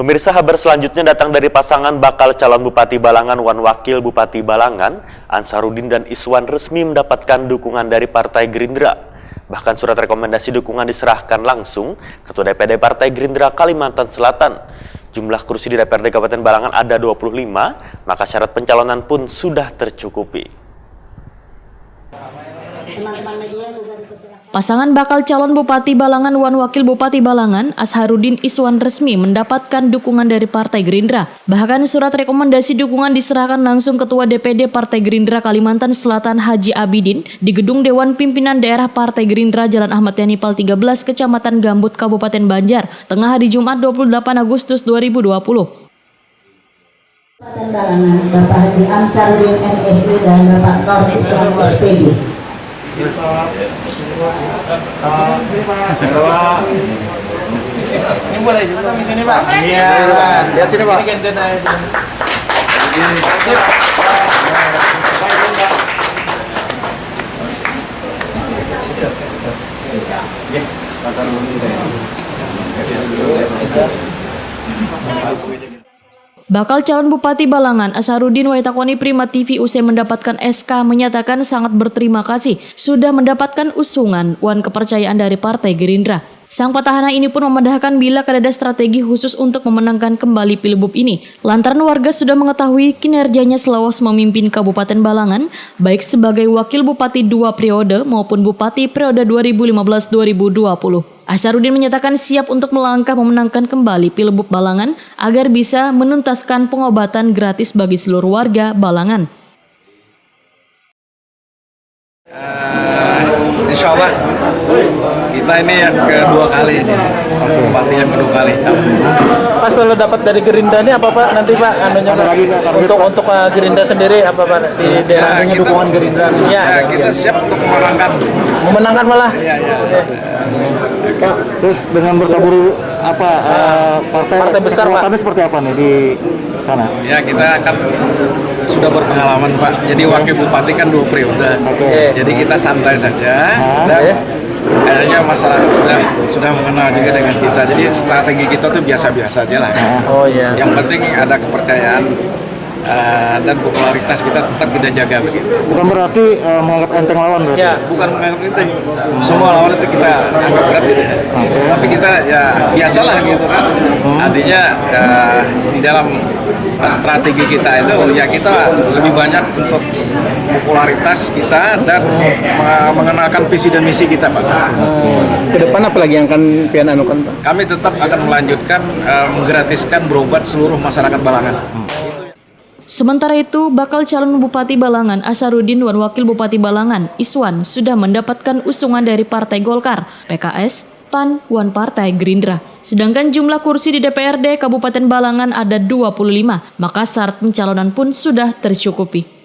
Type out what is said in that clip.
Pemirsa, kabar selanjutnya datang dari pasangan bakal calon Bupati Balangan wan Wakil Bupati Balangan, Ansarudin dan Iswan resmi mendapatkan dukungan dari Partai Gerindra. Bahkan surat rekomendasi dukungan diserahkan langsung Ketua DPD Partai Gerindra Kalimantan Selatan. Jumlah kursi di DPRD Kabupaten Balangan ada 25, maka syarat pencalonan pun sudah tercukupi. Pasangan bakal calon Bupati Balangan wan Wakil Bupati Balangan, Ansarudin Iswan resmi mendapatkan dukungan dari Partai Gerindra. Bahkan surat rekomendasi dukungan diserahkan langsung Ketua DPD Partai Gerindra Kalimantan Selatan Haji Abidin di Gedung Dewan Pimpinan Daerah Partai Gerindra Jalan Ahmad Yani Pal 13, Kecamatan Gambut, Kabupaten Banjar, Tengah hari Jumat 28 Agustus 2020. Balangan, Bapak Haji Ansarudin MSc dan Bapak Nur Iswan SPD. Ini boleh juga sama ini Pak? Iya, lihat sini Pak. Ini gantian aja. Bakal calon Bupati Balangan, Ansarudin Waitakoni Prima TV usai mendapatkan SK menyatakan sangat berterima kasih sudah mendapatkan usungan wan kepercayaan dari Partai Gerindra. Sang petahana ini pun memendahkan bila ada strategi khusus untuk memenangkan kembali Pilgub ini. Lantaran warga sudah mengetahui kinerjanya selawas memimpin Kabupaten Balangan, baik sebagai Wakil Bupati 2 periode maupun Bupati periode 2015-2020. Ansarudin menyatakan siap untuk melangkah memenangkan kembali Pilgub Balangan agar bisa menuntaskan pengobatan gratis bagi seluruh warga Balangan. Insya Allah kita ini yang kedua kali ini, Bupati yang kedua kali. Pas lo dapat dari Gerindra ini apa Pak? Nanti Pak, anunya untuk Gerindra sendiri apa Pak? Di daerahnya dukungan Gerindra. Ya, kita siap untuk memenangkan malah. Iya. Pak, terus dengan bertabur partai besar Pak, seperti apa nih di sana? Ya, kita akan sudah berpengalaman Pak. Jadi wakil bupati kan 2 periode. Jadi kita santai saja. Dan kayaknya masyarakat sudah mengenal juga dengan kita. Jadi strategi kita tuh biasa-biasa aja lah. Yang penting ada kepercayaan dan popularitas kita tetap kita jaga begitu. Bukan berarti menganggap enteng lawan berarti? Ya, bukan menganggap enteng. Semua lawan itu kita anggap berat gitu. Tapi kita ya biasalah gitu kan. Artinya di dalam strategi kita itu ya kita lebih banyak untuk popularitas kita dan mengenalkan visi dan misi kita Pak. Ke depan apa lagi yang akan pian anukan Pak? Kami tetap akan melanjutkan menggratiskan berobat seluruh masyarakat Balangan. Sementara itu, bakal calon Bupati Balangan, Ansarudin wan Wakil Bupati Balangan, Iswan, sudah mendapatkan usungan dari Partai Golkar, PKS, PAN, wan Partai Gerindra. Sedangkan jumlah kursi di DPRD Kabupaten Balangan ada 25, maka syarat pencalonan pun sudah tercukupi.